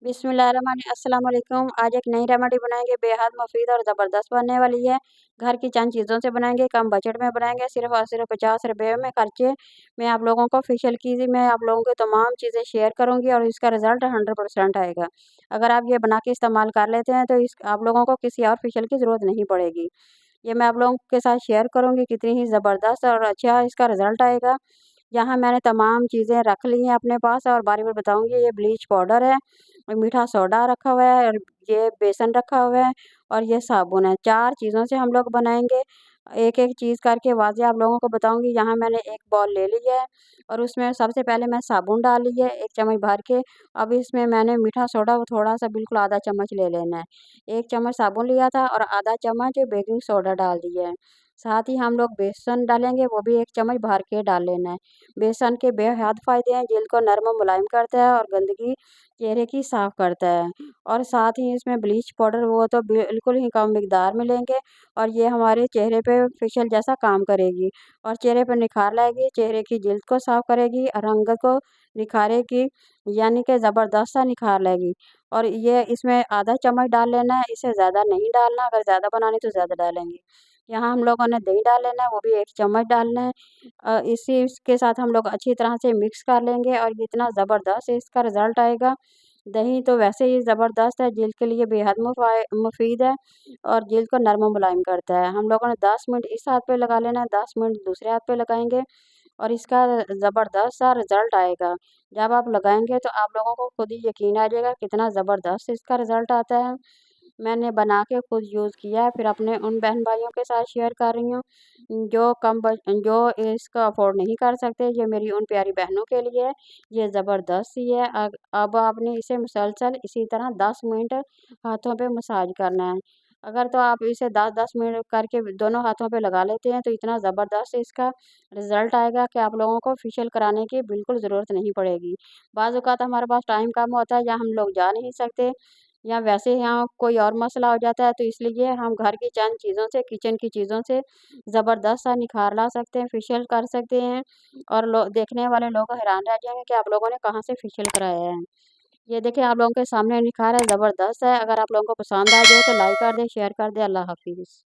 अस्सलाम वालेकुम। आज एक नई रेमेडी बनाएंगे, बेहद मुफीद और ज़बरदस्त बनने वाली है। घर की चंद चीज़ों से बनाएंगे, कम बजट में बनाएंगे, सिर्फ और सिर्फ 50 रुपये में खर्चे मैं आप लोगों को फेशियल की मैं आप लोगों को तमाम चीज़ें शेयर करूंगी और इसका रिजल्ट 100% आएगा। अगर आप ये बना के इस्तेमाल कर लेते हैं तो इस आप लोगों को किसी और फेशियल की ज़रूरत नहीं पड़ेगी। ये मैं आप लोगों के साथ शेयर करूंगी, कितनी ही ज़बरदस्त और अच्छा इसका रिजल्ट आएगा। यहाँ मैंने तमाम चीज़ें रख ली हैं अपने पास और बारी-बारी बताऊँगी। ये ब्लीच पाउडर है और मीठा सोडा रखा हुआ है और ये बेसन रखा हुआ है और ये साबुन है। 4 चीज़ों से हम लोग बनाएँगे। एक-एक चीज़ करके वाज़े आप लोगों को बताऊँगी। यहाँ मैंने एक बाउल ले ली है और उसमें सबसे पहले मैं साबुन डाल ली है 1 चम्मच भर के। अब इसमें मैंने मीठा सोडा वो थोड़ा-सा बिल्कुल आधा चम्मच ले लेना है। 1 चम्मच साबुन लिया था और आधा चम्मच बेकिंग सोडा डाल दिया है। साथ ही हम लोग बेसन डालेंगे, वो भी 1 चम्मच भर के डाल लेना है। बेसन के बेहद फ़ायदे हैं, जल्द को नरम और मुलायम करता है और गंदगी चेहरे की साफ़ करता है। और साथ ही इसमें ब्लीच पाउडर वो तो बिल्कुल ही कम मिकदार में लेंगे और ये हमारे चेहरे पे फेशियल जैसा काम करेगी और चेहरे पर निखार लाएगी, चेहरे की जल्द को साफ़ करेगी, रंग को निखारेगी, यानी कि ज़बरदस्त सा निखार लाएगी। और ये इसमें आधा चम्मच डाल लेना है, इससे ज़्यादा नहीं डालना। अगर ज़्यादा बनानी तो ज़्यादा डालेंगे। यहाँ हम लोगों ने दही डाल लेना है, वो भी 1 चम्मच डालना है। इसी के साथ हम लोग अच्छी तरह से मिक्स कर लेंगे और इतना ज़बरदस्त इसका रिज़ल्ट आएगा। दही तो वैसे ही ज़बरदस्त है, जल्द के लिए बेहद मुफ़ीद है और जल्द को नरम और मुलायम करता है। हम लोगों ने 10 मिनट इस हाथ पे लगा लेना है, 10 मिनट दूसरे हाथ पे लगाएँगे और इसका ज़बरदस्त सा रिज़ल्ट आएगा। जब आप लगाएँगे तो आप लोगों को खुद ही यकीन आ जाएगा कितना ज़बरदस्त इसका रिज़ल्ट आता है। मैंने बना के खुद यूज़ किया है, फिर अपने उन बहन-भाइयों के साथ शेयर कर रही हूँ, जो इसको अफ़ोर्ड नहीं कर सकते। ये मेरी उन प्यारी बहनों के लिए है, ये ज़बरदस्त ही है। अब आपने इसे मुसलसल इसी तरह 10 मिनट हाथों पे मसाज करना है। अगर तो आप इसे 10-10 मिनट करके दोनों हाथों पे लगा लेते हैं, तो इतना ज़बरदस्त इसका रिज़ल्ट आएगा कि आप लोगों को फेशियल कराने की बिल्कुल ज़रूरत नहीं पड़ेगी। बाज़ औक़ात हमारे पास टाइम कम होता है या हम लोग जा नहीं सकते या वैसे यहाँ कोई और मसला हो जाता है, तो इसलिए हम घर की चंद चीज़ों से, किचन की चीज़ों से ज़बरदस्त सा निखार ला सकते हैं, फेशियल कर सकते हैं और देखने वाले लोग हैरान रह जाएँगे कि आप लोगों ने कहाँ से फेशियल कराया है। ये देखिए आप लोगों के सामने निखार है, ज़बरदस्त है। अगर आप लोगों को पसंद आ जाए तो लाइक कर दें, शेयर कर दें। अल्लाह हाफ़िज़।